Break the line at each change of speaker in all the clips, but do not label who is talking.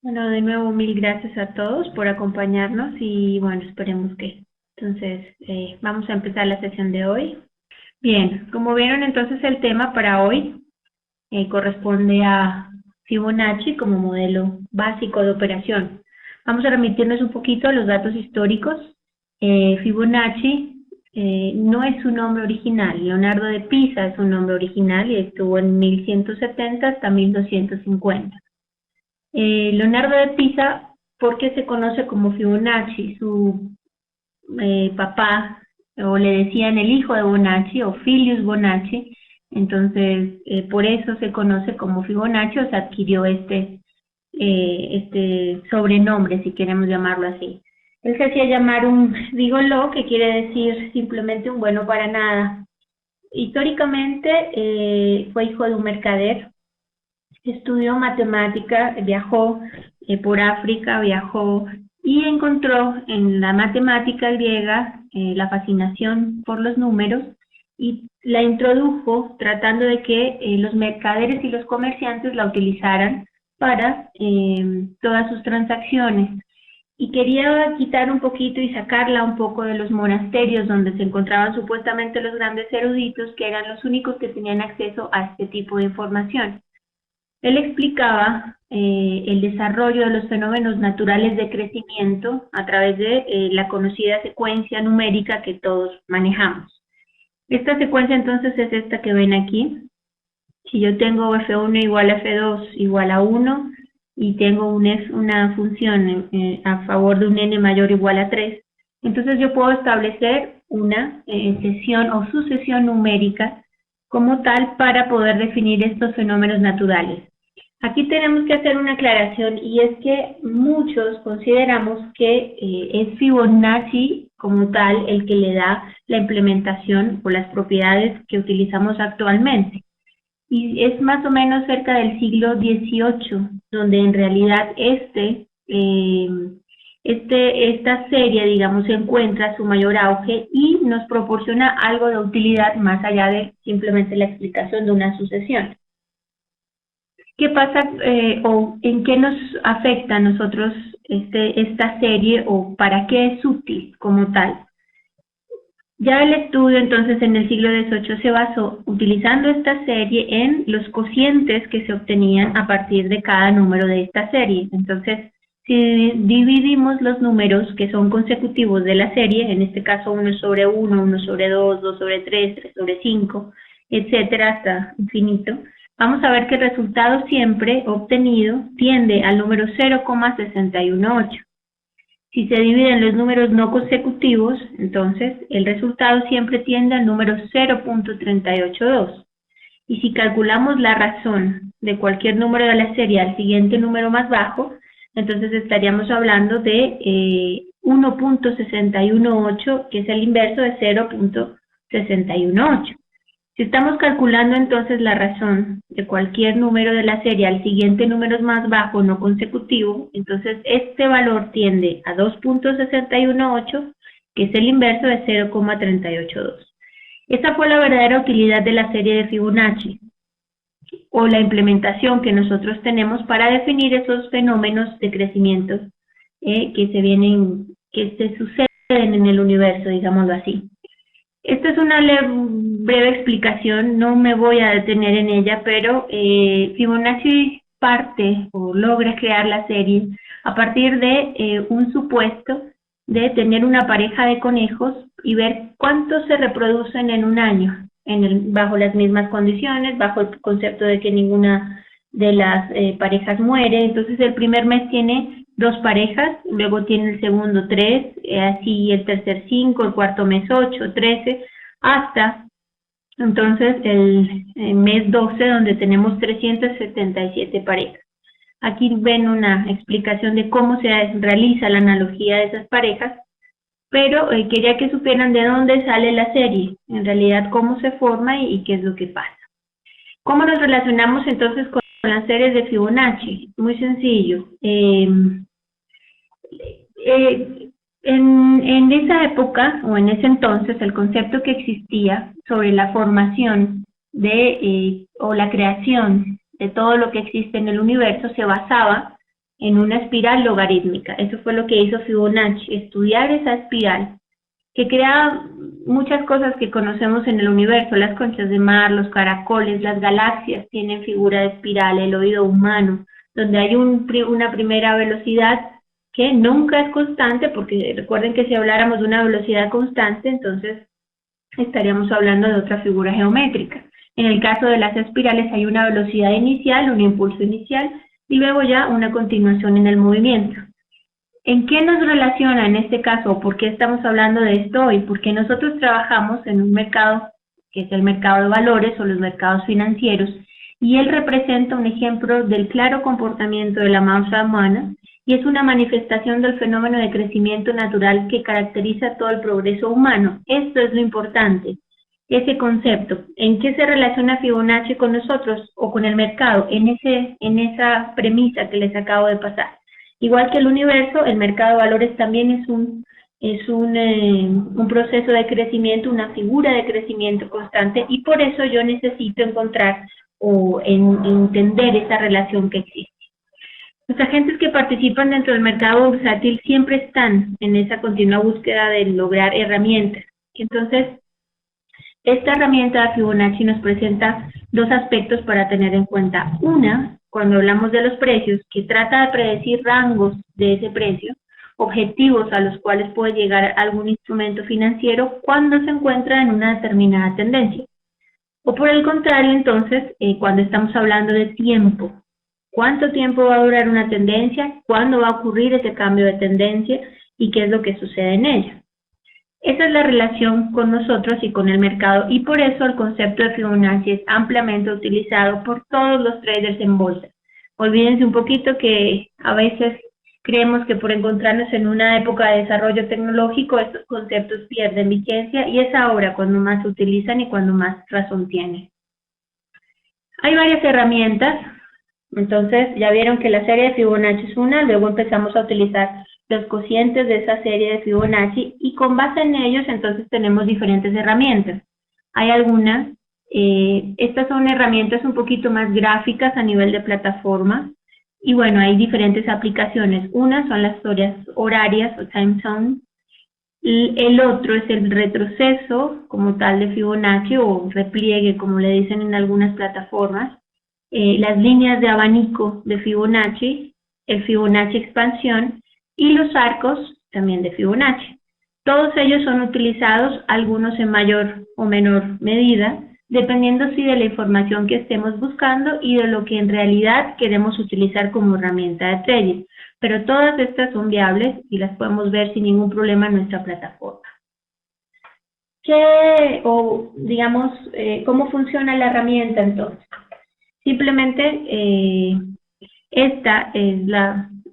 Bueno, de nuevo mil gracias a todos por acompañarnos y bueno, esperemos que entonces vamos a empezar la sesión de hoy. Bien, como vieron entonces el tema para hoy corresponde a Fibonacci como modelo básico de operación. Vamos a remitirnos un poquito a los datos históricos. Fibonacci no es su nombre original. Leonardo de Pisa es su nombre original y estuvo en 1170 hasta 1250. Leonardo de Pisa, ¿por qué se conoce como Fibonacci? Su papá, o le decían el hijo de Bonacci, o Filius Bonacci, entonces por eso se conoce como Fibonacci, o se adquirió este sobrenombre, si queremos llamarlo así. Él se hacía llamar un gigoló, que quiere decir simplemente un bueno para nada. Históricamente fue hijo de un mercader. Estudió matemática, viajó por África, viajó y encontró en la matemática griega la fascinación por los números y la introdujo tratando de que los mercaderes y los comerciantes la utilizaran para todas sus transacciones. Y quería quitar un poquito y sacarla un poco de los monasterios donde se encontraban supuestamente los grandes eruditos, que eran los únicos que tenían acceso a este tipo de información. Él explicaba el desarrollo de los fenómenos naturales de crecimiento a través de la conocida secuencia numérica que todos manejamos. Esta secuencia entonces es esta que ven aquí. Si yo tengo F1 igual a F2 igual a 1 y tengo una función a favor de un n mayor o igual a 3, entonces yo puedo establecer una sesión o sucesión numérica como tal para poder definir estos fenómenos naturales. Aquí tenemos que hacer una aclaración y es que muchos consideramos que es Fibonacci como tal el que le da la implementación o las propiedades que utilizamos actualmente. Y es más o menos cerca del siglo XVIII, donde en realidad esta serie, digamos, encuentra su mayor auge y nos proporciona algo de utilidad más allá de simplemente la explicación de una sucesión. ¿Qué pasa o en qué nos afecta a nosotros esta serie o para qué es útil como tal? Ya el estudio entonces en el siglo XVIII se basó utilizando esta serie en los cocientes que se obtenían a partir de cada número de esta serie. Entonces, si dividimos los números que son consecutivos de la serie, en este caso 1 sobre 1, 1 sobre 2, 2 sobre 3, 3 sobre 5, etcétera, hasta infinito, vamos a ver que el resultado siempre obtenido tiende al número 0,618. Si se dividen los números no consecutivos, entonces el resultado siempre tiende al número 0.382. Y si calculamos la razón de cualquier número de la serie al siguiente número más bajo, entonces estaríamos hablando de 1.618, que es el inverso de 0.618. Si estamos calculando entonces la razón de cualquier número de la serie al siguiente número más bajo no consecutivo, entonces este valor tiende a 2.618, que es el inverso de 0,382. Esta fue la verdadera utilidad de la serie de Fibonacci, o la implementación que nosotros tenemos para definir esos fenómenos de crecimiento que se suceden en el universo, digámoslo así. Esta es una breve explicación, no me voy a detener en ella, pero Fibonacci parte o logra crear la serie a partir de un supuesto de tener una pareja de conejos y ver cuántos se reproducen en un año, bajo las mismas condiciones, bajo el concepto de que ninguna de las parejas muere. Entonces el primer mes tiene 2 parejas, luego tiene el segundo 3, así el tercer 5, el cuarto mes 8, 13, hasta entonces el mes 12, donde tenemos 377 parejas. Aquí ven una explicación de cómo se realiza la analogía de esas parejas, pero quería que supieran de dónde sale la serie, en realidad cómo se forma y qué es lo que pasa. ¿Cómo nos relacionamos entonces con las series de Fibonacci? Muy sencillo. En esa época o en ese entonces el concepto que existía sobre la formación o la creación de todo lo que existe en el universo se basaba en una espiral logarítmica. Eso fue lo que hizo Fibonacci, estudiar esa espiral que crea muchas cosas que conocemos en el universo, las conchas de mar, los caracoles, las galaxias tienen figura de espiral, el oído humano, donde hay una primera velocidad que nunca es constante, porque recuerden que si habláramos de una velocidad constante, entonces estaríamos hablando de otra figura geométrica. En el caso de las espirales hay una velocidad inicial, un impulso inicial, y luego ya una continuación en el movimiento. ¿En qué nos relaciona en este caso? ¿Por qué estamos hablando de esto hoy? Porque nosotros trabajamos en un mercado que es el mercado de valores o los mercados financieros, y él representa un ejemplo del claro comportamiento de la masa humana y es una manifestación del fenómeno de crecimiento natural que caracteriza todo el progreso humano. Esto es lo importante, ese concepto. ¿En qué se relaciona Fibonacci con nosotros o con el mercado? En esa premisa que les acabo de pasar. Igual que el universo, el mercado de valores también es un proceso de crecimiento, una figura de crecimiento constante, y por eso yo necesito encontrar o entender esa relación que existe. Los agentes que participan dentro del mercado bursátil siempre están en esa continua búsqueda de lograr herramientas. Entonces, esta herramienta de Fibonacci nos presenta dos aspectos para tener en cuenta. Una, cuando hablamos de los precios, que trata de predecir rangos de ese precio, objetivos a los cuales puede llegar algún instrumento financiero cuando se encuentra en una determinada tendencia. O por el contrario, entonces, cuando estamos hablando de tiempo, ¿cuánto tiempo va a durar una tendencia? ¿Cuándo va a ocurrir ese cambio de tendencia? ¿Y qué es lo que sucede en ella? Esa es la relación con nosotros y con el mercado, y por eso el concepto de Fibonacci es ampliamente utilizado por todos los traders en bolsa. Olvídense un poquito que a veces creemos que por encontrarnos en una época de desarrollo tecnológico estos conceptos pierden vigencia, y es ahora cuando más se utilizan y cuando más razón tienen. Hay varias herramientas, entonces ya vieron que la serie de Fibonacci es una, luego empezamos a utilizar los cocientes de esa serie de Fibonacci y con base en ellos entonces tenemos diferentes herramientas. Hay algunas, estas son herramientas un poquito más gráficas a nivel de plataforma, y bueno, hay diferentes aplicaciones. Unas son las historias horarias o time zone, y el otro es el retroceso como tal de Fibonacci o repliegue como le dicen en algunas plataformas, las líneas de abanico de Fibonacci, el Fibonacci expansión y los arcos también de Fibonacci. Todos ellos son utilizados, algunos en mayor o menor medida, dependiendo sí de la información que estemos buscando y de lo que en realidad queremos utilizar como herramienta de trading. Pero todas estas son viables y las podemos ver sin ningún problema en nuestra plataforma. ¿Cómo funciona la herramienta entonces? Simplemente esta es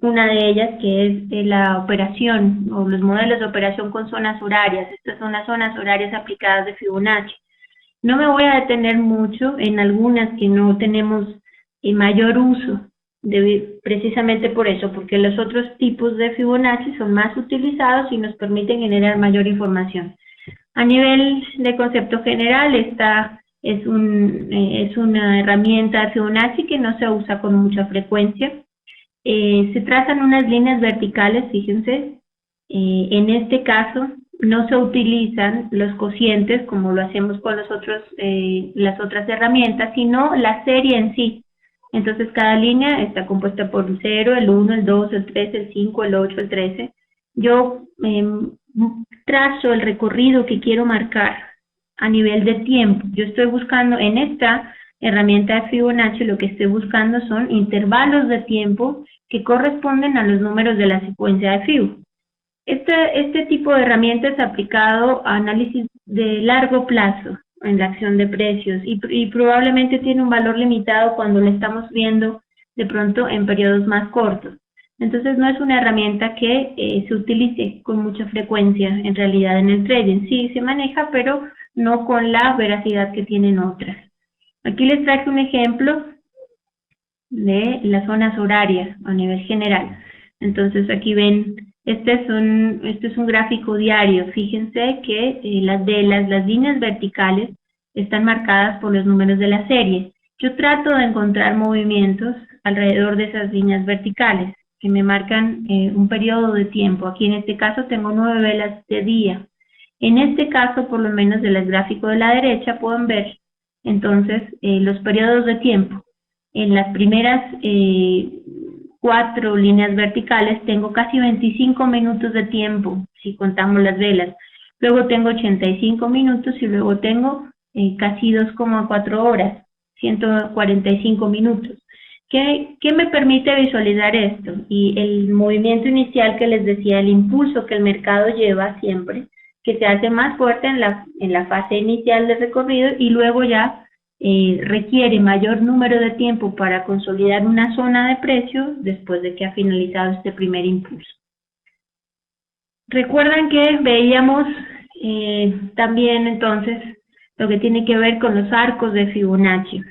una de ellas, que es la operación o los modelos de operación con zonas horarias. Estas son las zonas horarias aplicadas de Fibonacci. No me voy a detener mucho en algunas que no tenemos mayor uso, precisamente por eso, porque los otros tipos de Fibonacci son más utilizados y nos permiten generar mayor información. A nivel de concepto general, esta es una herramienta de Fibonacci que no se usa con mucha frecuencia. Se trazan unas líneas verticales, fíjense. En este caso no se utilizan los cocientes como lo hacemos con las otras herramientas, sino la serie en sí. Entonces cada línea está compuesta por el 0, el 1, el 2, el 3, el 5, el 8, el 13. Yo trazo el recorrido que quiero marcar a nivel de tiempo. Yo estoy buscando en esta herramienta de Fibonacci, lo que estoy buscando son intervalos de tiempo que corresponden a los números de la secuencia de Fibonacci. Este tipo de herramienta es aplicado a análisis de largo plazo en la acción de precios y probablemente tiene un valor limitado cuando lo estamos viendo de pronto en periodos más cortos. Entonces no es una herramienta que se utilice con mucha frecuencia en realidad en el trading. Sí se maneja, pero no con la veracidad que tienen otras. Aquí les traje un ejemplo de las zonas horarias a nivel general. Entonces aquí ven, este es un gráfico diario. Fíjense que las líneas verticales están marcadas por los números de la serie. Yo trato de encontrar movimientos alrededor de esas líneas verticales, que me marcan un periodo de tiempo. Aquí en este caso tengo 9 velas de día. En este caso, por lo menos del gráfico de la derecha, pueden ver entonces los periodos de tiempo. En las primeras 4 líneas verticales tengo casi 25 minutos de tiempo, si contamos las velas. Luego tengo 85 minutos y luego tengo casi 2,4 horas, 145 minutos. ¿Qué me permite visualizar esto? Y el movimiento inicial que les decía, el impulso que el mercado lleva siempre, que se hace más fuerte en la fase inicial del recorrido y luego ya requiere mayor número de tiempo para consolidar una zona de precio después de que ha finalizado este primer impulso. Recuerdan que veíamos también entonces lo que tiene que ver con los arcos de Fibonacci.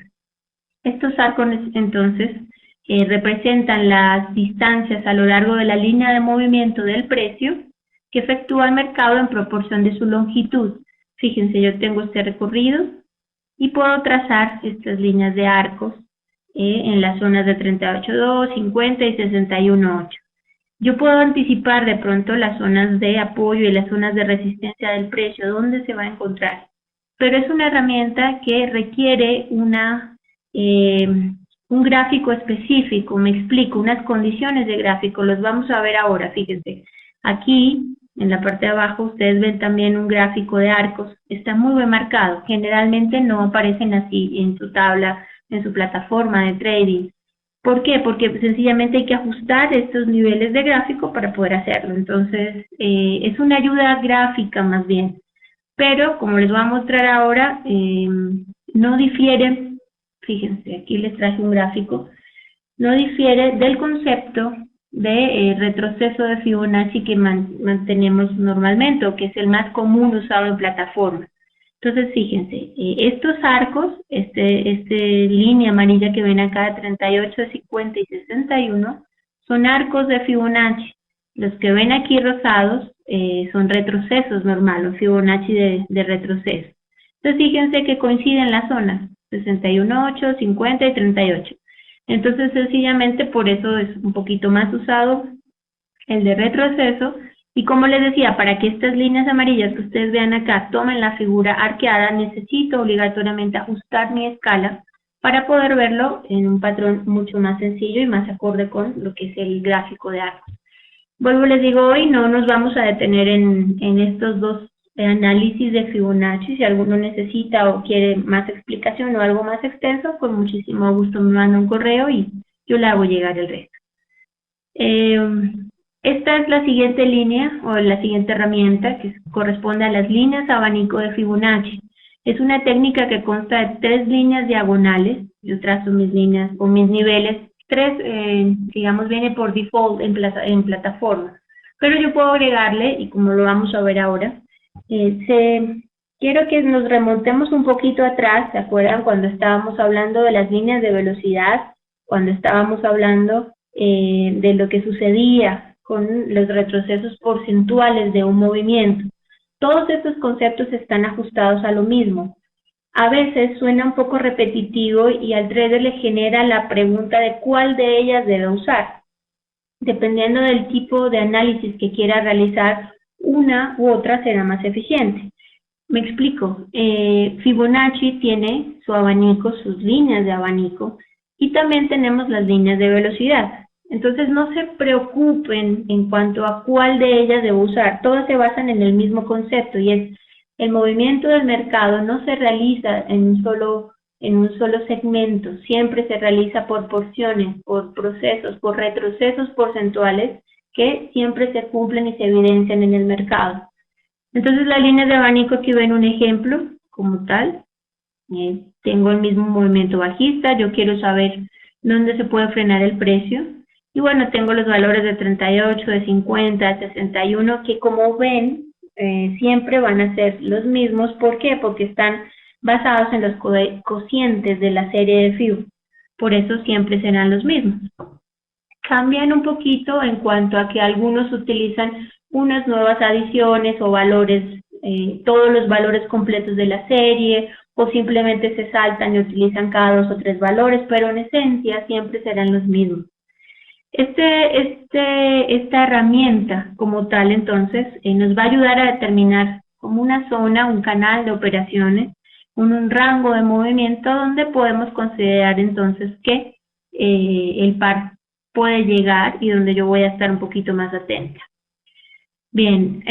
Estos arcos entonces representan las distancias a lo largo de la línea de movimiento del precio que efectúa el mercado en proporción de su longitud. Fíjense, yo tengo este recorrido y puedo trazar estas líneas de arcos en las zonas de 38.2, 50 y 61.8. Yo puedo anticipar de pronto las zonas de apoyo y las zonas de resistencia del precio, dónde se va a encontrar. Pero es una herramienta que requiere un gráfico específico, me explico, unas condiciones de gráfico, los vamos a ver ahora, fíjense. Aquí, en la parte de abajo, ustedes ven también un gráfico de arcos, está muy bien marcado, generalmente no aparecen así en su tabla, en su plataforma de trading. ¿Por qué? Porque sencillamente hay que ajustar estos niveles de gráfico para poder hacerlo. Entonces, es una ayuda gráfica más bien. Pero, como les voy a mostrar ahora, no difiere, fíjense, aquí les traje un gráfico, no difiere del concepto de retroceso de Fibonacci que mantenemos normalmente, o que es el más común usado en plataforma. Entonces, fíjense, estos arcos, línea amarilla que ven acá de 38, 50 y 61, son arcos de Fibonacci. Los que ven aquí rosados son retrocesos normales, Fibonacci de retroceso. Entonces, fíjense que coinciden las zonas, 61.8, 50 y 38. Entonces, sencillamente, por eso es un poquito más usado el de retroceso. Y como les decía, para que estas líneas amarillas que ustedes vean acá tomen la figura arqueada, necesito obligatoriamente ajustar mi escala para poder verlo en un patrón mucho más sencillo y más acorde con lo que es el gráfico de arcos. Vuelvo, les digo, hoy no nos vamos a detener en estos dos análisis de Fibonacci. Si alguno necesita o quiere más explicación o algo más extenso, con muchísimo gusto me manda un correo y yo le hago llegar el resto. Esta es la siguiente línea o la siguiente herramienta que corresponde a las líneas abanico de Fibonacci. Es una técnica que consta de 3 líneas diagonales. Yo trazo mis líneas o mis niveles. 3, digamos, viene por default en plataforma. Pero yo puedo agregarle, y como lo vamos a ver ahora, quiero que nos remontemos un poquito atrás. ¿Se acuerdan cuando estábamos hablando de las líneas de velocidad? Cuando estábamos hablando de lo que sucedía con los retrocesos porcentuales de un movimiento. Todos estos conceptos están ajustados a lo mismo. A veces suena un poco repetitivo y al trader le genera la pregunta de cuál de ellas debe usar. Dependiendo del tipo de análisis que quiera realizar, una u otra será más eficiente. Me explico. Fibonacci tiene su abanico, sus líneas de abanico, y también tenemos las líneas de velocidad. Entonces no se preocupen en cuanto a cuál de ellas debo usar, todas se basan en el mismo concepto y es el movimiento del mercado no se realiza en un solo segmento, siempre se realiza por porciones, por procesos, por retrocesos porcentuales que siempre se cumplen y se evidencian en el mercado. Entonces las líneas de abanico aquí ven un ejemplo como tal, tengo el mismo movimiento bajista, yo quiero saber dónde se puede frenar el precio. Y bueno, tengo los valores de 38, de 50, de 61, que como ven, siempre van a ser los mismos. ¿Por qué? Porque están basados en los cocientes de la serie de Fib. Por eso siempre serán los mismos. Cambian un poquito en cuanto a que algunos utilizan unas nuevas adiciones o valores, todos los valores completos de la serie, o simplemente se saltan y utilizan cada 2 o 3 valores, pero en esencia siempre serán los mismos. Esta herramienta como tal, entonces, nos va a ayudar a determinar como una zona, un canal de operaciones, un rango de movimiento donde podemos considerar entonces que el par puede llegar y donde yo voy a estar un poquito más atenta. Bien,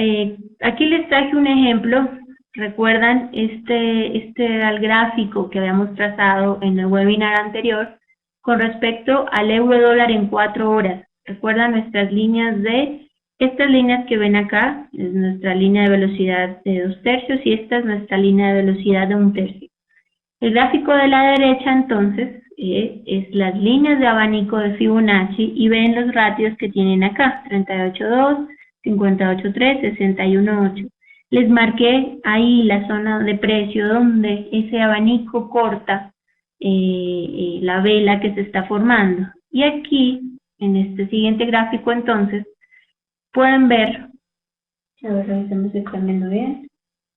aquí les traje un ejemplo. ¿Recuerdan? Este era el gráfico que habíamos trazado en el webinar anterior con respecto al euro dólar en 4 horas. ¿Recuerdan nuestras líneas estas líneas que ven acá? Es nuestra línea de velocidad de 2/3 y esta es nuestra línea de velocidad de 1/3. El gráfico de la derecha, entonces, es las líneas de abanico de Fibonacci y ven los ratios que tienen acá, 38.2, 58.3, 61.8. Les marqué ahí la zona de precio donde ese abanico corta la vela que se está formando. Y aquí, en este siguiente gráfico, entonces, pueden ver, a ver, revisemos si están viendo bien.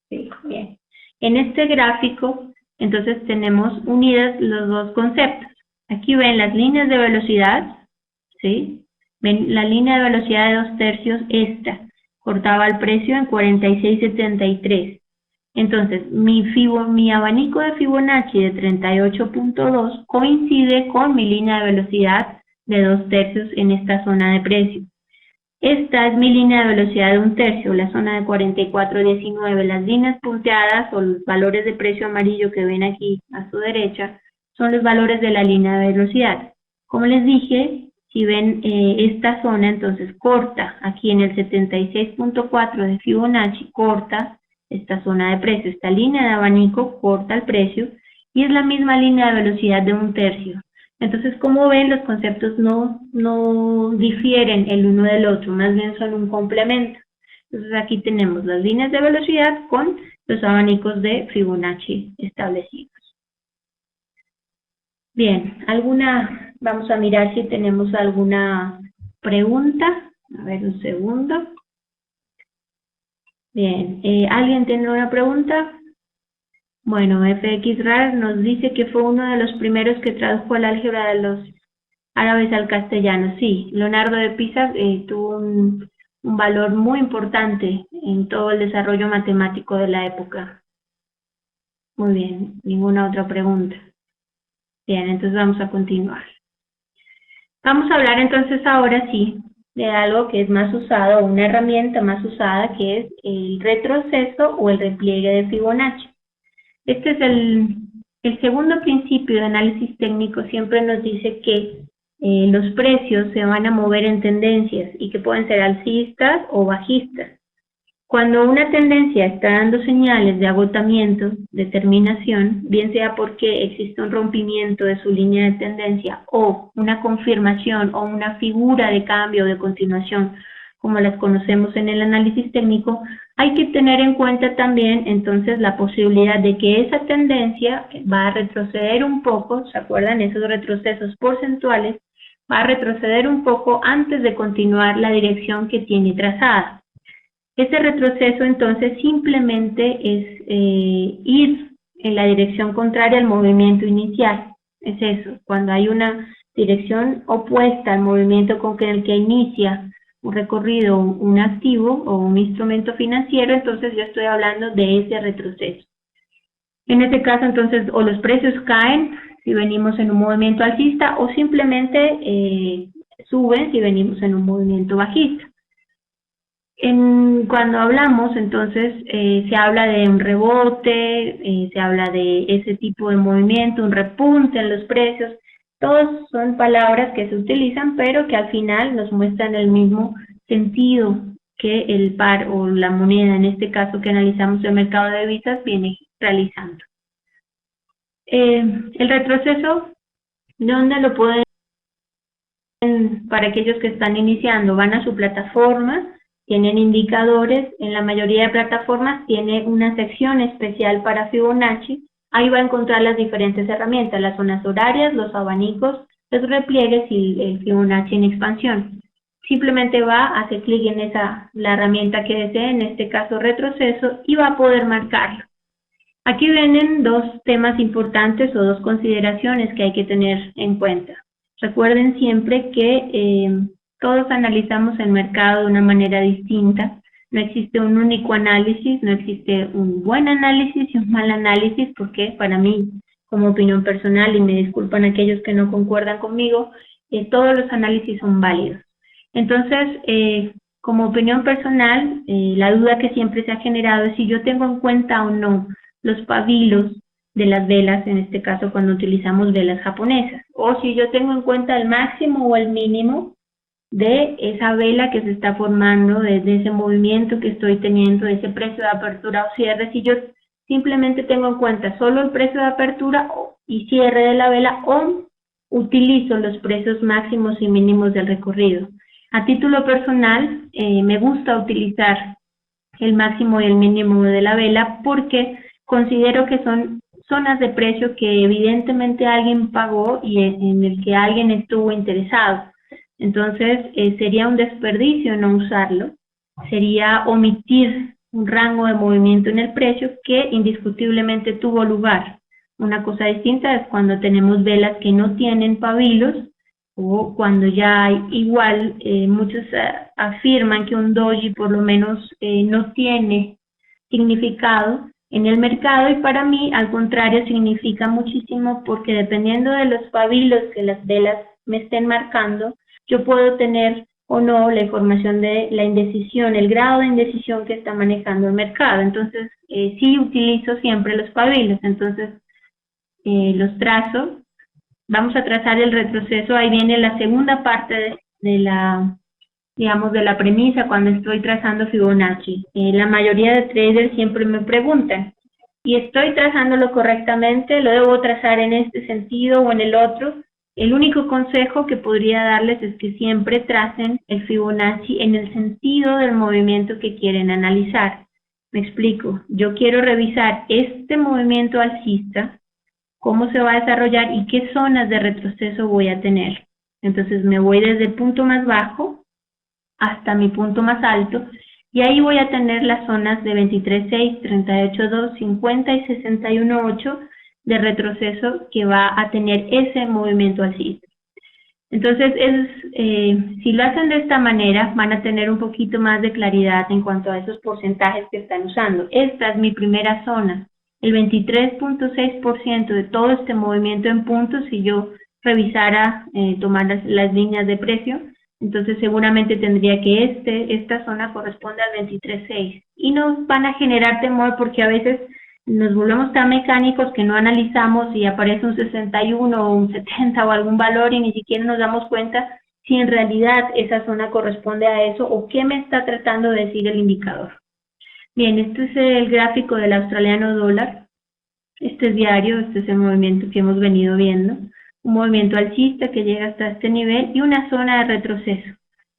Sí, bien. En este gráfico, entonces tenemos unidas los dos conceptos. Aquí ven las líneas de velocidad, ¿sí? Ven la línea de velocidad de 2/3, esta, cortaba el precio en 46.73. Entonces, mi abanico de Fibonacci de 38.2 coincide con mi línea de velocidad de 2/3 en esta zona de precio. Esta es mi línea de velocidad de 1/3, la zona de 44.19. Las líneas punteadas o los valores de precio amarillo que ven aquí a su derecha son los valores de la línea de velocidad. Como les dije, si ven esta zona, entonces corta aquí en el 76.4 de Fibonacci, corta esta zona de precio. Esta línea de abanico corta el precio y es la misma línea de velocidad de 1/3. Entonces, como ven, los conceptos no difieren el uno del otro, más bien son un complemento. Entonces, aquí tenemos las líneas de velocidad con los abanicos de Fibonacci establecidos. Bien, vamos a mirar si tenemos alguna pregunta. A ver, un segundo. Bien, ¿alguien tiene una pregunta? Bueno, FXRAR nos dice que fue uno de los primeros que tradujo el álgebra de los árabes al castellano. Sí, Leonardo de Pisa tuvo un valor muy importante en todo el desarrollo matemático de la época. Muy bien, ninguna otra pregunta. Bien, entonces vamos a continuar. Vamos a hablar entonces ahora sí de algo que es más usado, una herramienta más usada, que es el retroceso o el repliegue de Fibonacci. Este es el segundo principio de análisis técnico, siempre nos dice que los precios se van a mover en tendencias y que pueden ser alcistas o bajistas. Cuando una tendencia está dando señales de agotamiento, de terminación, bien sea porque existe un rompimiento de su línea de tendencia o una confirmación o una figura de cambio o de continuación, como las conocemos en el análisis técnico, hay que tener en cuenta también entonces la posibilidad de que esa tendencia va a retroceder un poco, ¿se acuerdan? Esos retrocesos porcentuales, va a retroceder un poco antes de continuar la dirección que tiene trazada. Ese retroceso entonces simplemente es ir en la dirección contraria al movimiento inicial. Es eso, cuando hay una dirección opuesta al movimiento con el que inicia un recorrido, un activo o un instrumento financiero, entonces yo estoy hablando de ese retroceso. En este caso entonces o los precios caen si venimos en un movimiento alcista o simplemente suben si venimos en un movimiento bajista. Cuando hablamos, entonces, se habla de un rebote, se habla de ese tipo de movimiento, un repunte en los precios. Todos son palabras que se utilizan, pero que al final nos muestran el mismo sentido que el par o la moneda, en este caso que analizamos el mercado de divisas, viene realizando. El retroceso, ¿dónde lo pueden? Para aquellos que están iniciando, van a su plataforma, tienen indicadores, en la mayoría de plataformas tiene una sección especial para Fibonacci, ahí va a encontrar las diferentes herramientas, las zonas horarias, los abanicos, los repliegues y el Fibonacci en expansión. Simplemente va, hace clic en la herramienta que desee, en este caso retroceso, y va a poder marcarlo. Aquí vienen dos temas importantes o dos consideraciones que hay que tener en cuenta. Recuerden siempre que todos analizamos el mercado de una manera distinta. No existe un único análisis, no existe un buen análisis y un mal análisis, porque para mí, como opinión personal, y me disculpan aquellos que no concuerdan conmigo, todos los análisis son válidos. Entonces, como opinión personal, la duda que siempre se ha generado es si yo tengo en cuenta o no los pabilos de las velas, en este caso cuando utilizamos velas japonesas, o si yo tengo en cuenta el máximo o el mínimo de esa vela que se está formando, de ese movimiento que estoy teniendo, de ese precio de apertura o cierre, si yo simplemente tengo en cuenta solo el precio de apertura y cierre de la vela, o utilizo los precios máximos y mínimos del recorrido. A título personal, me gusta utilizar el máximo y el mínimo de la vela porque considero que son zonas de precio que evidentemente alguien pagó y en el que alguien estuvo interesado. Entonces, sería un desperdicio no usarlo, sería omitir un rango de movimiento en el precio que indiscutiblemente tuvo lugar. Una cosa distinta es cuando tenemos velas que no tienen pabilos, o cuando ya hay igual, muchos afirman que un doji por lo menos no tiene significado en el mercado, y para mí al contrario significa muchísimo, porque dependiendo de los pabilos que las velas me estén marcando, yo puedo tener o no la información de la indecisión, el grado de indecisión que está manejando el mercado. Entonces, sí utilizo siempre los pabilos. Entonces, los trazo. Vamos a trazar el retroceso. Ahí viene la segunda parte de la, digamos, de la premisa cuando estoy trazando Fibonacci. La mayoría de traders siempre me preguntan, ¿y estoy trazándolo correctamente? ¿Lo debo trazar en este sentido o en el otro? El único consejo que podría darles es que siempre tracen el Fibonacci en el sentido del movimiento que quieren analizar. Me explico. Yo quiero revisar este movimiento alcista, cómo se va a desarrollar y qué zonas de retroceso voy a tener. Entonces me voy desde el punto más bajo hasta mi punto más alto, y ahí voy a tener las zonas de 23.6, 38.2, 50 y 61.8 de retroceso que va a tener ese movimiento alcista. Entonces, si lo hacen de esta manera, van a tener un poquito más de claridad en cuanto a esos porcentajes que están usando. Esta es mi primera zona, el 23.6% de todo este movimiento en puntos. Si yo revisara, tomar las líneas de precio, entonces seguramente tendría que esta zona corresponde al 23.6, y nos van a generar temor porque a veces nos volvemos tan mecánicos que no analizamos y aparece un 61 o un 70 o algún valor y ni siquiera nos damos cuenta si en realidad esa zona corresponde a eso o qué me está tratando de decir el indicador. Bien, este es el gráfico del australiano dólar. Este es diario, este es el movimiento que hemos venido viendo. Un movimiento alcista que llega hasta este nivel y una zona de retroceso.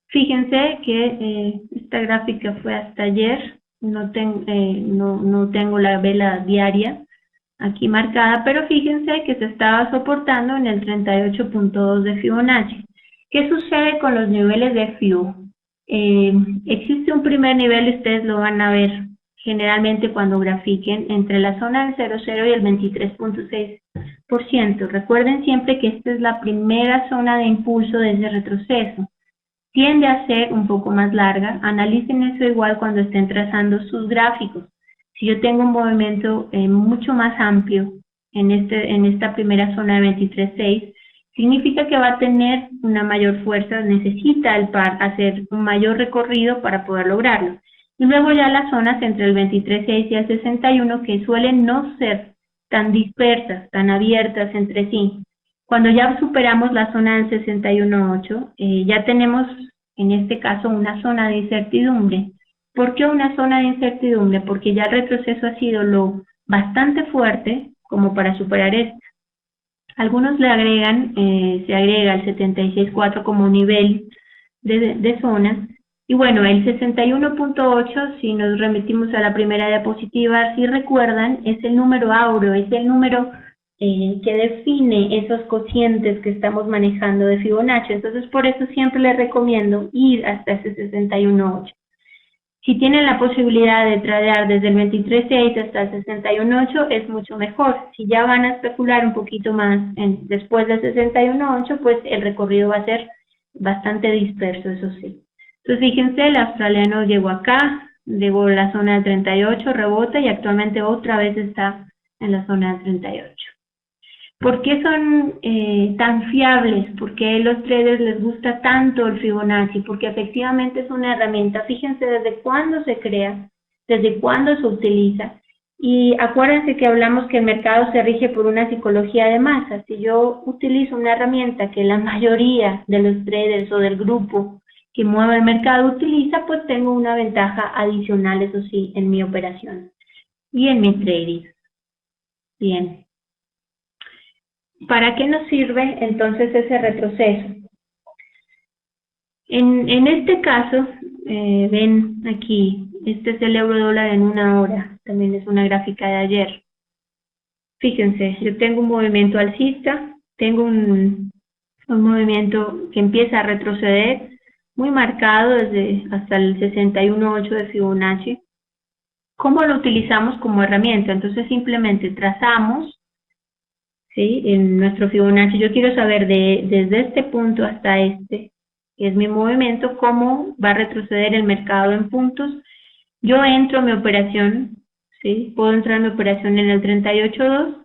Fíjense que esta gráfica fue hasta ayer. No tengo la vela diaria aquí marcada, pero fíjense que se estaba soportando en el 38.2 de Fibonacci. ¿Qué sucede con los niveles de FIBO? Existe un primer nivel, ustedes lo van a ver generalmente cuando grafiquen, entre la zona del 0,0 y el 23.6%. Recuerden siempre que esta es la primera zona de impulso de ese retroceso. Tiende a ser un poco más larga. Analicen eso igual cuando estén trazando sus gráficos. Si yo tengo un movimiento mucho más amplio en esta primera zona de 23.6, significa que va a tener una mayor fuerza, necesita el par hacer un mayor recorrido para poder lograrlo. Y luego ya las zonas entre el 23.6 y el 61, que suelen no ser tan dispersas, tan abiertas entre sí. Cuando ya superamos la zona del 61.8, ya tenemos en este caso una zona de incertidumbre. ¿Por qué una zona de incertidumbre? Porque ya el retroceso ha sido lo bastante fuerte como para superar esto. Algunos le agregan, se agrega el 76.4 como nivel de zona. Y bueno, el 61.8, si nos remitimos a la primera diapositiva, si recuerdan, es el número áureo, es el número que define esos cocientes que estamos manejando de Fibonacci. Entonces, por eso siempre les recomiendo ir hasta ese 61.8. Si tienen la posibilidad de tradear desde el 23.6 hasta el 61.8 es mucho mejor. Si ya van a especular un poquito más después del 61.8, pues el recorrido va a ser bastante disperso, eso sí. Entonces fíjense, el australiano llegó acá, llegó a la zona del 38, rebota y actualmente otra vez está en la zona del 38. ¿Por qué son tan fiables? ¿Por qué a los traders les gusta tanto el Fibonacci? Porque efectivamente es una herramienta, fíjense desde cuándo se crea, desde cuándo se utiliza. Y acuérdense que hablamos que el mercado se rige por una psicología de masa. Si yo utilizo una herramienta que la mayoría de los traders o del grupo que mueve el mercado utiliza, pues tengo una ventaja adicional, eso sí, en mi operación y en mi trading. Bien. ¿Para qué nos sirve entonces ese retroceso? En este caso, ven aquí, este es el euro dólar en 1 hora, también es una gráfica de ayer. Fíjense, yo tengo un movimiento alcista, tengo un movimiento que empieza a retroceder, muy marcado desde hasta el 61.8 de Fibonacci. ¿Cómo lo utilizamos como herramienta? Entonces simplemente trazamos, ¿sí? En nuestro Fibonacci, yo quiero saber desde este punto hasta este, que es mi movimiento, cómo va a retroceder el mercado en puntos. Yo entro a mi operación, ¿sí? Puedo entrar a mi operación en el 38.2,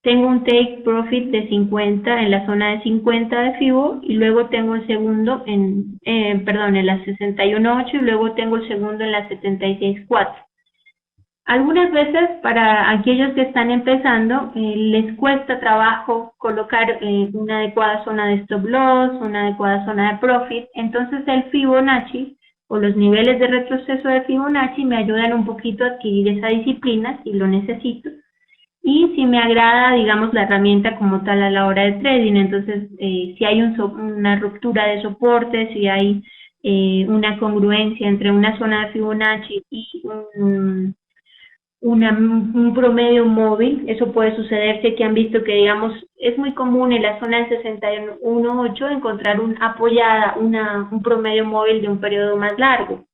tengo un take profit de 50 en la zona de 50 de Fibo y luego tengo el segundo en la 61.8 y luego tengo el segundo en la 76.4. Algunas veces para aquellos que están empezando les cuesta trabajo colocar una adecuada zona de stop loss, una adecuada zona de profit, entonces el Fibonacci o los niveles de retroceso de Fibonacci me ayudan un poquito a adquirir esa disciplina si lo necesito y si me agrada, digamos, la herramienta como tal a la hora de trading. Entonces si hay una ruptura de soporte, si hay una congruencia entre una zona de Fibonacci y un promedio móvil, eso puede suceder. Sé que han visto que, digamos, es muy común en la zona del 61.8 encontrar un promedio móvil de un periodo más largo.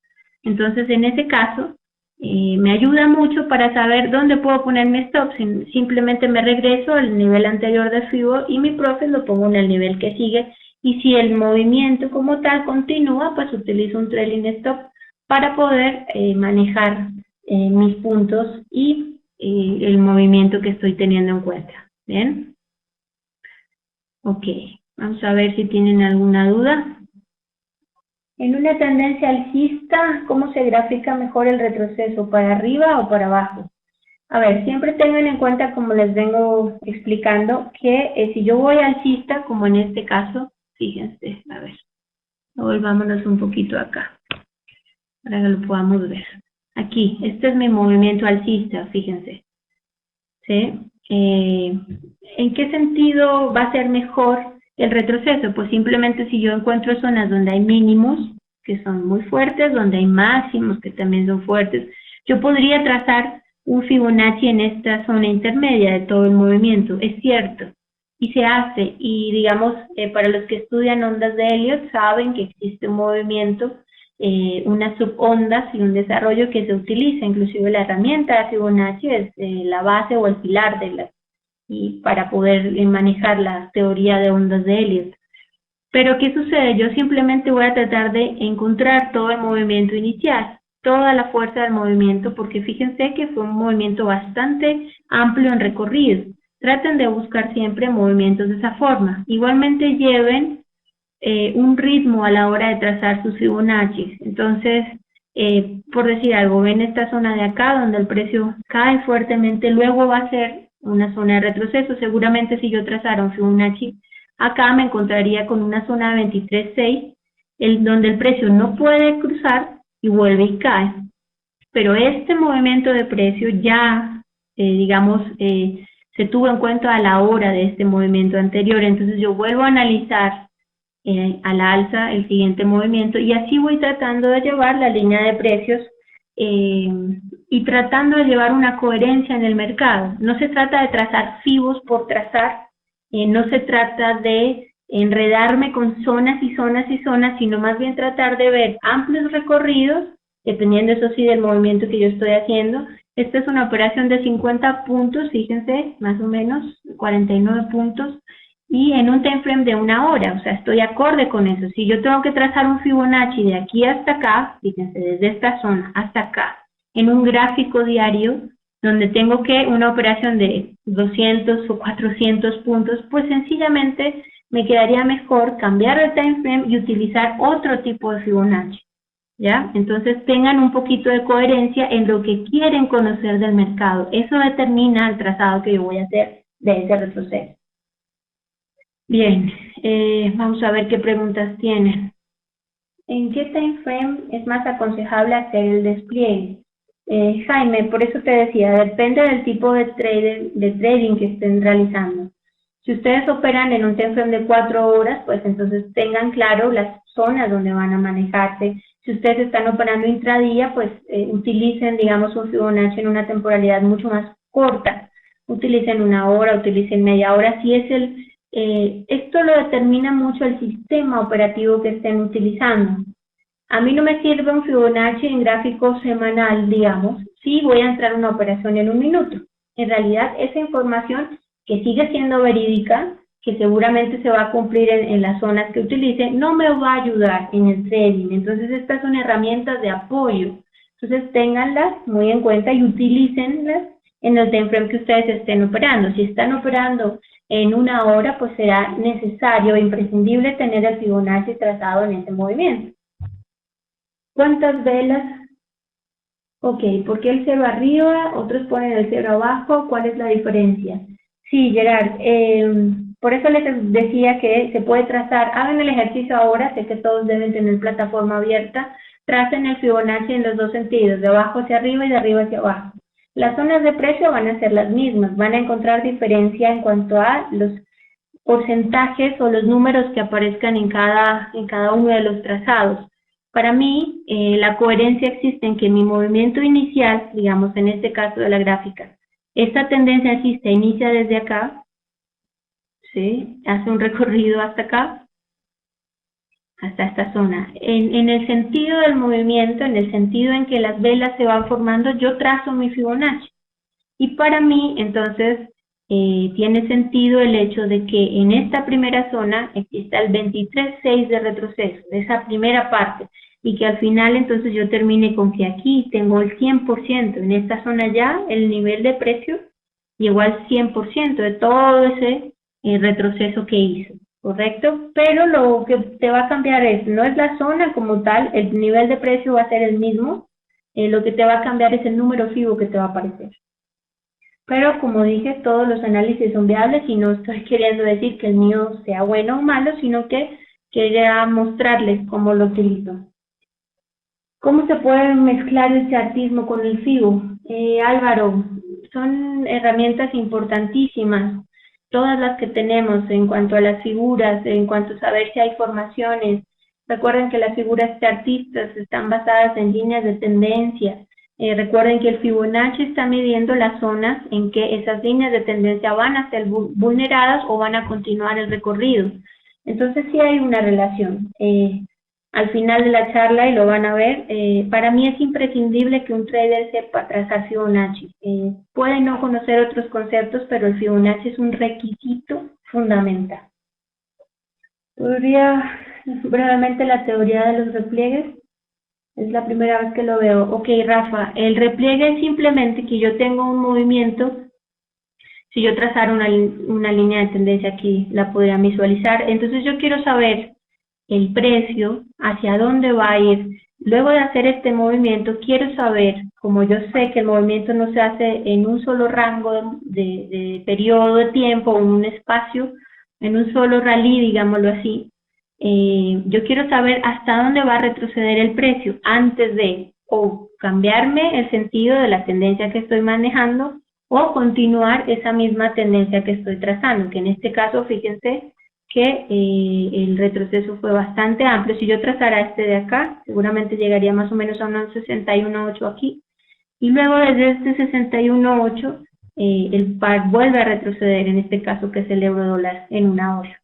Entonces, en ese caso, me ayuda mucho para saber dónde puedo poner mi stop. Simplemente me regreso al nivel anterior de Fibo y mi profit lo pongo en el nivel que sigue. Y si el movimiento como tal continúa, pues utilizo un trailing stop para poder manejar mis puntos y el movimiento que estoy teniendo en cuenta. ¿Bien? Ok, vamos a ver si tienen alguna duda. En una tendencia alcista, ¿cómo se grafica mejor el retroceso? ¿Para arriba o para abajo? A ver, siempre tengan en cuenta, como les vengo explicando, que si yo voy alcista, como en este caso, fíjense, a ver, volvámonos un poquito acá, para que lo podamos ver. Aquí, este es mi movimiento alcista, fíjense. ¿Sí? ¿En qué sentido va a ser mejor el retroceso? Pues simplemente si yo encuentro zonas donde hay mínimos, que son muy fuertes, donde hay máximos, que también son fuertes, yo podría trazar un Fibonacci en esta zona intermedia de todo el movimiento, es cierto, y se hace, y digamos, para los que estudian ondas de Elliott, saben que existe un movimiento, unas subondas y un desarrollo que se utiliza, inclusive la herramienta de Fibonacci es la base o el pilar y para poder manejar la teoría de ondas de Elliott. Pero ¿qué sucede? Yo simplemente voy a tratar de encontrar todo el movimiento inicial, toda la fuerza del movimiento, porque fíjense que fue un movimiento bastante amplio en recorrido. Traten de buscar siempre movimientos de esa forma. Igualmente lleven un ritmo a la hora de trazar sus Fibonacci. Entonces, por decir algo, ven esta zona de acá donde el precio cae fuertemente, luego va a ser una zona de retroceso. Seguramente si yo trazara un Fibonacci acá me encontraría con una zona de 23.6 donde el precio no puede cruzar y vuelve y cae. Pero este movimiento de precio ya, digamos, se tuvo en cuenta a la hora de este movimiento anterior. Entonces yo vuelvo a analizar a la alza el siguiente movimiento y así voy tratando de llevar la línea de precios y tratando de llevar una coherencia en el mercado. No se trata de trazar fibos por trazar, no se trata de enredarme con zonas y zonas y zonas, sino más bien tratar de ver amplios recorridos dependiendo eso sí del movimiento que yo estoy haciendo. Esta es una operación de 50 puntos, fíjense, más o menos 49 puntos, y en un time frame de 1 hora, o sea, estoy acorde con eso. Si yo tengo que trazar un Fibonacci de aquí hasta acá, fíjense, desde esta zona hasta acá, en un gráfico diario, donde tengo que una operación de 200 o 400 puntos, pues sencillamente me quedaría mejor cambiar el time frame y utilizar otro tipo de Fibonacci, ¿ya? Entonces tengan un poquito de coherencia en lo que quieren conocer del mercado. Eso determina el trazado que yo voy a hacer de ese retroceso. Bien, vamos a ver qué preguntas tienen. ¿En qué time frame es más aconsejable hacer el despliegue? Jaime, por eso te decía, depende del tipo de trading que estén realizando. Si ustedes operan en un time frame de 4 horas, pues entonces tengan claro las zonas donde van a manejarse. Si ustedes están operando intradía, pues utilicen, digamos, un Fibonacci en una temporalidad mucho más corta. Utilicen 1 hora, utilicen media hora. Si es esto lo determina mucho el sistema operativo que estén utilizando. A mí no me sirve un Fibonacci en gráfico semanal, digamos, si voy a entrar a una operación en 1 minuto. En realidad, esa información que sigue siendo verídica, que seguramente se va a cumplir en las zonas que utilice, no me va a ayudar en el trading. Entonces, estas son herramientas de apoyo. Entonces, ténganlas muy en cuenta y utilícenlas en el time frame que ustedes estén operando. Si están operando en 1 hora, pues será necesario e imprescindible tener el Fibonacci trazado en ese movimiento. ¿Cuántas velas? Ok, ¿por qué el 0 arriba? Otros ponen el 0 abajo. ¿Cuál es la diferencia? Sí, Gerard, por eso les decía que se puede trazar. Hagan el ejercicio ahora, sé que todos deben tener plataforma abierta. Tracen el Fibonacci en los dos sentidos, de abajo hacia arriba y de arriba hacia abajo. Las zonas de precio van a ser las mismas, van a encontrar diferencia en cuanto a los porcentajes o los números que aparezcan en cada uno de los trazados. Para mí, la coherencia existe en que mi movimiento inicial, digamos en este caso de la gráfica, esta tendencia alcista inicia desde acá, ¿sí? Hace un recorrido hasta acá, hasta esta zona. En el sentido del movimiento, en el sentido en que las velas se van formando, yo trazo mi Fibonacci. Y para mí, entonces, tiene sentido el hecho de que en esta primera zona exista el 23.6 de retroceso, de esa primera parte, y que al final entonces yo termine con que aquí tengo el 100%, en esta zona ya el nivel de precio llegó al 100% de todo ese retroceso que hizo, ¿correcto? Pero lo que te va a cambiar no es la zona como tal, el nivel de precio va a ser el mismo, lo que te va a cambiar es el número FIBO que te va a aparecer. Pero como dije, todos los análisis son viables y no estoy queriendo decir que el mío sea bueno o malo, sino que quería mostrarles cómo lo utilizo. ¿Cómo se puede mezclar el chartismo con el FIBO? Álvaro, son herramientas importantísimas, todas las que tenemos en cuanto a las figuras, en cuanto a saber si hay formaciones. Recuerden que las figuras chartistas están basadas en líneas de tendencia. Recuerden que el Fibonacci está midiendo las zonas en que esas líneas de tendencia van a ser vulneradas o van a continuar el recorrido. Entonces sí hay una relación. Al final de la charla, y lo van a ver, para mí es imprescindible que un trader sepa trazar Fibonacci. Puede no conocer otros conceptos, pero el Fibonacci es un requisito fundamental. Podría brevemente la teoría de los repliegues. Es la primera vez que lo veo. Ok, Rafa, el repliegue es simplemente que yo tengo un movimiento. Si yo trazara una línea de tendencia aquí, la podría visualizar. Entonces yo quiero saber el precio, hacia dónde va a ir. Luego de hacer este movimiento, quiero saber, como yo sé que el movimiento no se hace en un solo rango de periodo de tiempo, en un espacio, en un solo rally, digámoslo así, yo quiero saber hasta dónde va a retroceder el precio antes de o cambiarme el sentido de la tendencia que estoy manejando o continuar esa misma tendencia que estoy trazando, que en este caso, fíjense, que el retroceso fue bastante amplio. Si yo trazara este de acá, seguramente llegaría más o menos a unos 61.8 aquí. Y luego desde este 61.8, el par vuelve a retroceder, en este caso que es el euro dólar, en 1 hora.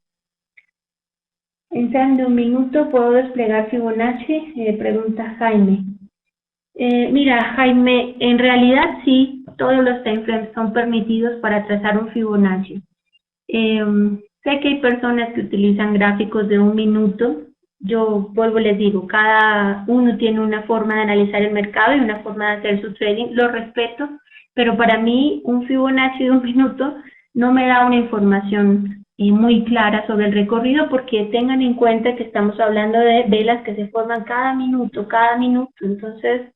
En 1 minuto puedo desplegar Fibonacci, pregunta Jaime. Mira, Jaime, en realidad sí, todos los time frames son permitidos para trazar un Fibonacci. Eh, Sé que hay personas que utilizan gráficos de 1 minuto. Yo vuelvo, les digo, cada uno tiene una forma de analizar el mercado y una forma de hacer su trading. Lo respeto, pero para mí un Fibonacci de 1 minuto no me da una información muy clara sobre el recorrido, porque tengan en cuenta que estamos hablando de velas que se forman cada minuto, cada minuto. Entonces,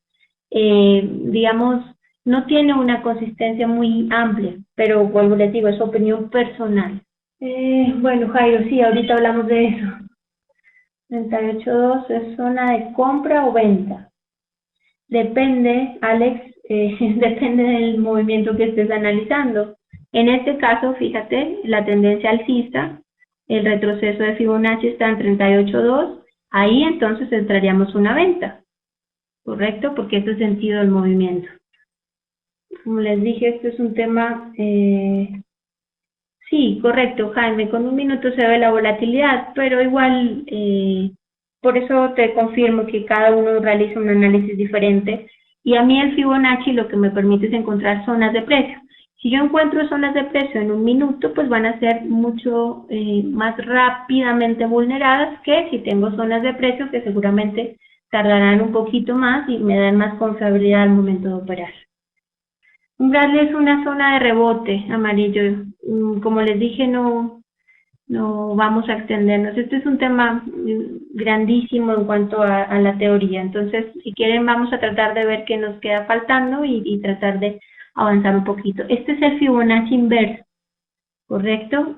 digamos, no tiene una consistencia muy amplia, pero vuelvo, les digo, es opinión personal. Bueno, Jairo, sí, ahorita hablamos de eso. 38.2 es zona de compra o venta. Depende, Alex, depende del movimiento que estés analizando. En este caso, fíjate, la tendencia alcista, el retroceso de Fibonacci está en 38.2, ahí entonces entraríamos una venta, ¿correcto? Porque este es el sentido del movimiento. Como les dije, este es un tema... sí, correcto, Jaime, con 1 minuto se ve la volatilidad, pero igual, por eso te confirmo que cada uno realiza un análisis diferente, y a mí el Fibonacci lo que me permite es encontrar zonas de precio. Si yo encuentro zonas de precio en 1 minuto, pues van a ser mucho más rápidamente vulneradas que si tengo zonas de precio que seguramente tardarán un poquito más y me dan más confiabilidad al momento de operar. Bradley es una zona de rebote amarillo. Como les dije, no vamos a extendernos. Este es un tema grandísimo en cuanto a la teoría. Entonces, si quieren, vamos a tratar de ver qué nos queda faltando y tratar de avanzar un poquito. Este es el Fibonacci inverso, ¿correcto?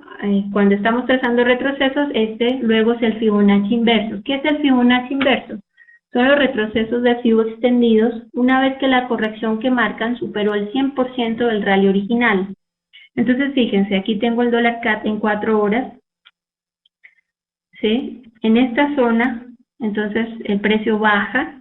Cuando estamos trazando retrocesos, este luego es el Fibonacci inverso. ¿Qué es el Fibonacci inverso? Son los retrocesos de FIBO extendidos una vez que la corrección que marcan superó el 100% del rally original. Entonces, fíjense, aquí tengo el dólar CAD en 4 horas, ¿sí? En esta zona, entonces, el precio baja.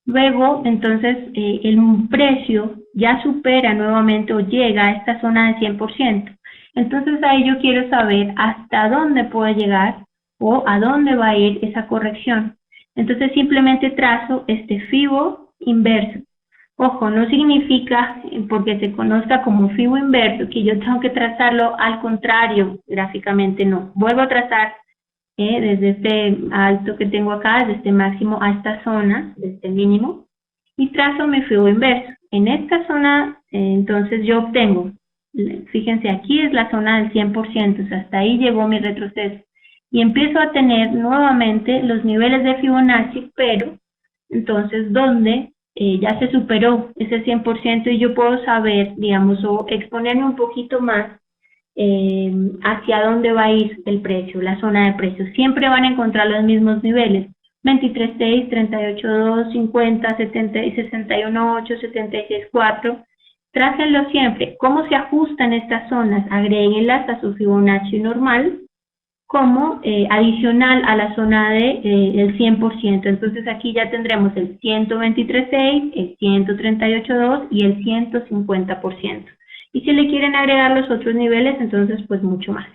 Luego, entonces, el precio ya supera nuevamente o llega a esta zona de 100%. Entonces, ahí yo quiero saber hasta dónde puede llegar o a dónde va a ir esa corrección. Entonces, simplemente trazo este FIBO inverso. Ojo, no significa, porque se conozca como FIBO inverso, que yo tengo que trazarlo al contrario, gráficamente no. Vuelvo a trazar desde este alto que tengo acá, desde este máximo a esta zona, desde este mínimo, y trazo mi FIBO inverso. En esta zona, entonces yo obtengo, fíjense, aquí es la zona del 100%, o sea, hasta ahí llegó mi retroceso. Y empiezo a tener nuevamente los niveles de Fibonacci, pero entonces donde ya se superó ese 100% y yo puedo saber, digamos, o exponerme un poquito más hacia dónde va a ir el precio, la zona de precios. Siempre van a encontrar los mismos niveles: 23.6, 38.2, 50, 70, 61.8, 76.4. Trácenlo siempre. ¿Cómo se ajustan estas zonas? Agréguenlas a su Fibonacci normal como adicional a la zona del 100%. Entonces aquí ya tendremos el 123.6, el 138.2 y el 150%. Y si le quieren agregar los otros niveles, entonces pues mucho más.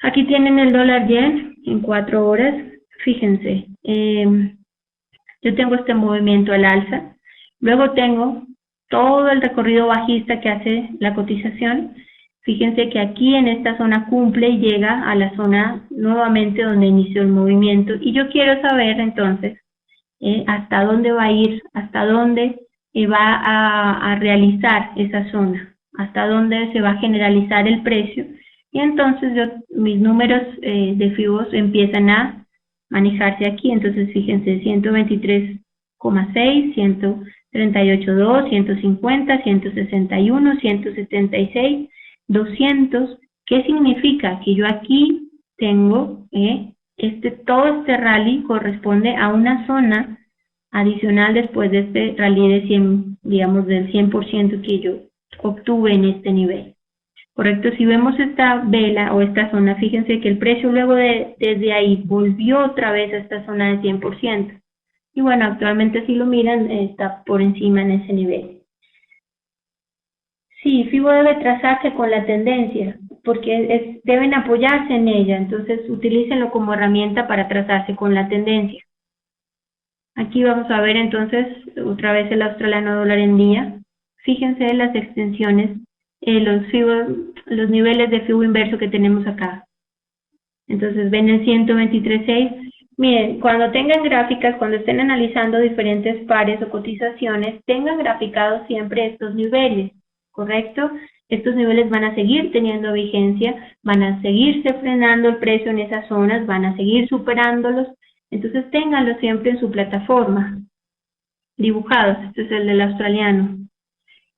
Aquí tienen el dólar yen en 4 horas. Fíjense, yo tengo este movimiento al alza. Luego tengo todo el recorrido bajista que hace la cotización. Fíjense que aquí en esta zona cumple y llega a la zona nuevamente donde inició el movimiento. Y yo quiero saber entonces hasta dónde va a ir, hasta dónde va a realizar esa zona, hasta dónde se va a generalizar el precio. Y entonces mis números de FIBOs empiezan a manejarse aquí. Entonces fíjense, 123.6, 138.2, 150, 161, 176, 200. ¿Qué significa? Que yo aquí tengo todo este rally corresponde a una zona adicional después de este rally de 100, digamos, del 100% que yo obtuve en este nivel. Correcto, si vemos esta vela o esta zona, fíjense que el precio luego desde ahí volvió otra vez a esta zona de 100%. Y bueno, actualmente si lo miran, está por encima en ese nivel. Sí, FIBO debe trazarse con la tendencia, porque deben apoyarse en ella, entonces utilícenlo como herramienta para trazarse con la tendencia. Aquí vamos a ver entonces otra vez el australiano dólar en día. Fíjense en las extensiones, los niveles de FIBO inverso que tenemos acá. Entonces ven el 123.6. Miren, cuando tengan gráficas, cuando estén analizando diferentes pares o cotizaciones, tengan graficados siempre estos niveles, ¿correcto? Estos niveles van a seguir teniendo vigencia, van a seguirse frenando el precio en esas zonas, van a seguir superándolos, entonces ténganlo siempre en su plataforma, dibujados. Este es el del australiano.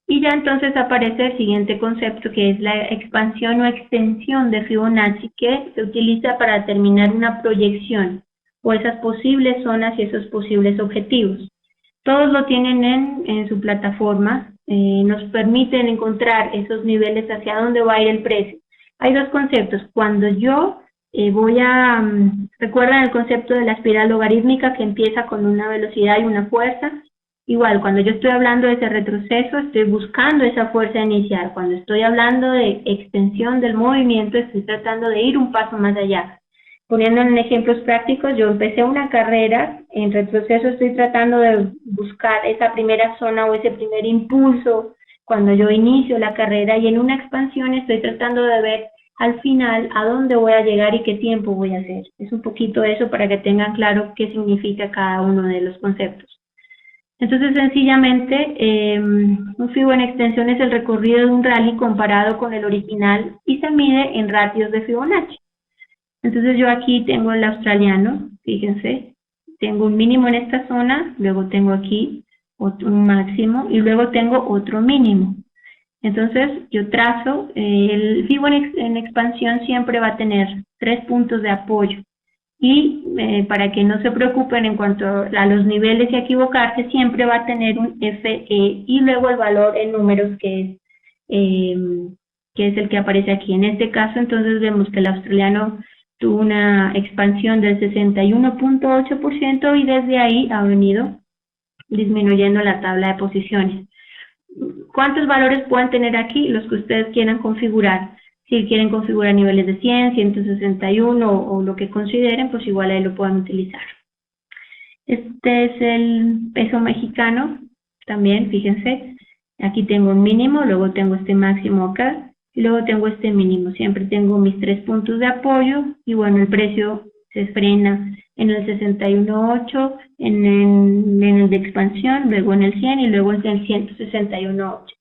Y ya entonces aparece el siguiente concepto, que es la expansión o extensión de Fibonacci, que se utiliza para determinar una proyección o esas posibles zonas y esos posibles objetivos. Todos lo tienen en su plataforma, nos permiten encontrar esos niveles hacia dónde va a ir el precio. Hay dos conceptos. Cuando yo recuerdan el concepto de la espiral logarítmica que empieza con una velocidad y una fuerza. Igual, cuando yo estoy hablando de ese retroceso, estoy buscando esa fuerza inicial. Cuando estoy hablando de extensión del movimiento, estoy tratando de ir un paso más allá. Poniendo en ejemplos prácticos, yo empecé una carrera, en retroceso estoy tratando de buscar esa primera zona o ese primer impulso cuando yo inicio la carrera, y en una expansión estoy tratando de ver al final a dónde voy a llegar y qué tiempo voy a hacer. Es un poquito eso para que tengan claro qué significa cada uno de los conceptos. Entonces, sencillamente, un FIBO en extensión es el recorrido de un rally comparado con el original y se mide en ratios de Fibonacci. Entonces, yo aquí tengo el australiano, fíjense, tengo un mínimo en esta zona, luego tengo aquí un máximo y luego tengo otro mínimo. Entonces, yo trazo, el FIBO en expansión siempre va a tener 3 puntos de apoyo. Y para que no se preocupen en cuanto a los niveles y a equivocarse, siempre va a tener un FE y luego el valor en números que es el que aparece aquí. En este caso, entonces, vemos que el australiano tuvo una expansión del 61.8% y desde ahí ha venido disminuyendo la tabla de posiciones. ¿Cuántos valores pueden tener aquí? Los que ustedes quieran configurar. Si quieren configurar niveles de 100, 161 o lo que consideren, pues igual ahí lo pueden utilizar. Este es el peso mexicano, también, fíjense. Aquí tengo un mínimo, luego tengo este máximo acá, y luego tengo este mínimo. Siempre tengo mis 3 puntos de apoyo, y bueno, el precio se frena en el 61.8, en el de expansión, luego en el 100 y luego en el 161.8.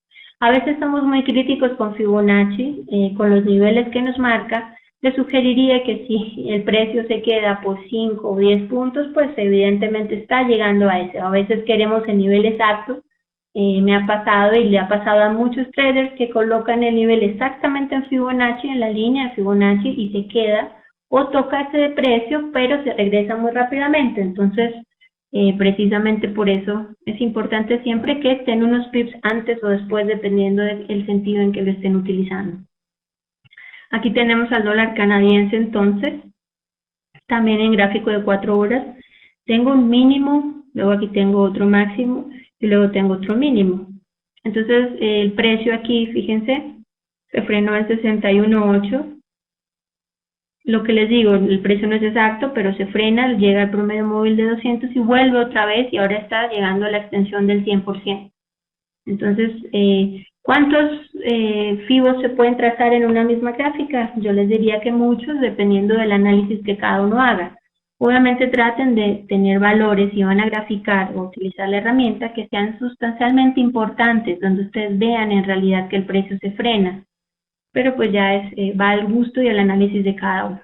A veces somos muy críticos con Fibonacci, con los niveles que nos marca. Les sugeriría que si el precio se queda por 5 o 10 puntos, pues evidentemente está llegando a ese. A veces queremos el nivel exacto. Me ha pasado y le ha pasado a muchos traders que colocan el nivel exactamente en Fibonacci, en la línea de Fibonacci, y se queda o toca ese precio, pero se regresa muy rápidamente. Entonces, precisamente por eso es importante siempre que estén unos pips antes o después, dependiendo del sentido en que lo estén utilizando. Aquí tenemos al dólar canadiense entonces, también en gráfico de 4 horas. Tengo un mínimo, luego aquí tengo otro máximo y luego tengo otro mínimo. Entonces el precio aquí, fíjense, se frenó en 61.8. Lo que les digo, el precio no es exacto, pero se frena, llega al promedio móvil de 200 y vuelve otra vez, y ahora está llegando a la extensión del 100%. Entonces, ¿cuántos FIBOs se pueden trazar en una misma gráfica? Yo les diría que muchos, dependiendo del análisis que cada uno haga. Obviamente traten de tener valores, si van a graficar o utilizar la herramienta, que sean sustancialmente importantes, donde ustedes vean en realidad que el precio se frena. Pero pues ya va al gusto y al análisis de cada uno.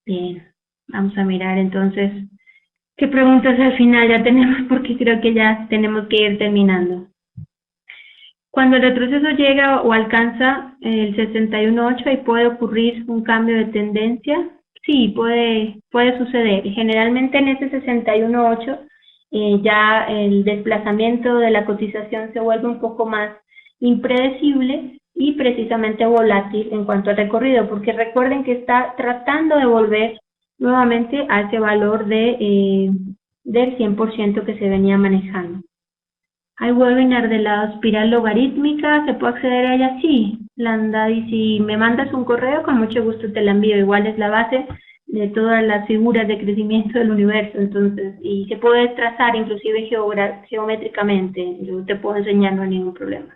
Bien, vamos a mirar entonces qué preguntas al final ya tenemos, porque creo que ya tenemos que ir terminando. Cuando el retroceso llega o alcanza el 61.8, ahí puede ocurrir un cambio de tendencia. Sí, puede suceder. Generalmente en ese 61.8 ya el desplazamiento de la cotización se vuelve un poco más impredecible y precisamente volátil en cuanto al recorrido, porque recuerden que está tratando de volver nuevamente a ese valor del 100% que se venía manejando. Hay webinar de la espiral logarítmica, ¿se puede acceder a ella? Sí, Landa, y si me mandas un correo, con mucho gusto te la envío. Igual es la base de todas las figuras de crecimiento del universo, entonces, y se puede trazar inclusive geométricamente, yo te puedo enseñar, no hay ningún problema.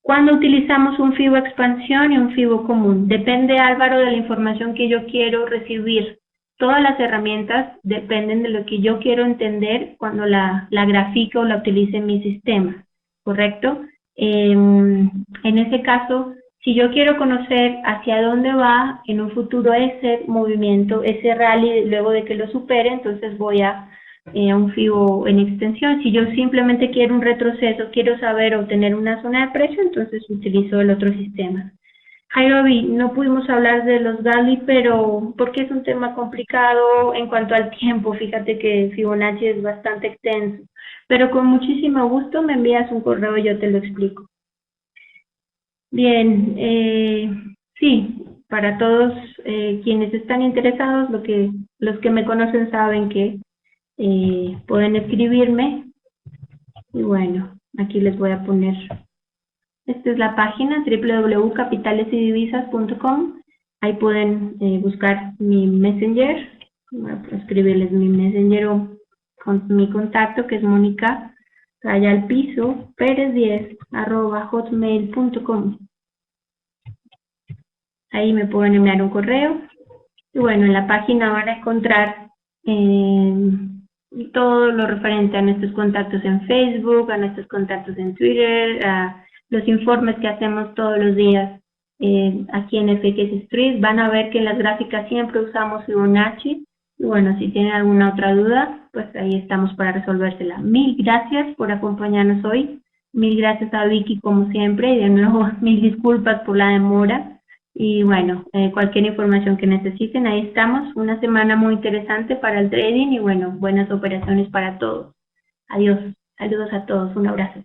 Cuando utilizamos un FIBO expansión y un FIBO común, depende, Álvaro, de la información que yo quiero recibir. Todas las herramientas dependen de lo que yo quiero entender cuando la grafique o la utilice en mi sistema, ¿correcto? En ese caso, si yo quiero conocer hacia dónde va en un futuro ese movimiento, ese rally, luego de que lo supere, entonces voy a un FIBO en extensión. Si yo simplemente quiero un retroceso, quiero saber o tener una zona de precio, entonces utilizo el otro sistema. Jairobi, no pudimos hablar de los Gali, pero porque es un tema complicado en cuanto al tiempo. Fíjate que Fibonacci es bastante extenso, pero con muchísimo gusto me envías un correo y yo te lo explico. Bien, sí, para todos quienes están interesados, los que me conocen saben que pueden escribirme. Y bueno, aquí les voy a poner, esta es la página www.capitalesydivisas.com. Ahí pueden buscar mi messenger, voy a escribirles mi messenger o con mi contacto, que es Mónica Raya al piso Pérez10 @hotmail.com. Ahí me pueden enviar un correo. Y bueno, en la página van a encontrar todo lo referente a nuestros contactos en Facebook, a nuestros contactos en Twitter, a los informes que hacemos todos los días aquí en FX Street. Van a ver que en las gráficas siempre usamos Fibonacci. Y bueno, si tienen alguna otra duda, pues ahí estamos para resolvérsela. Mil gracias por acompañarnos hoy. Mil gracias a Vicky como siempre. Y de nuevo, mil disculpas por la demora. Y bueno, cualquier información que necesiten, ahí estamos. Una semana muy interesante para el trading y bueno, buenas operaciones para todos. Adiós. Saludos a todos. Un abrazo.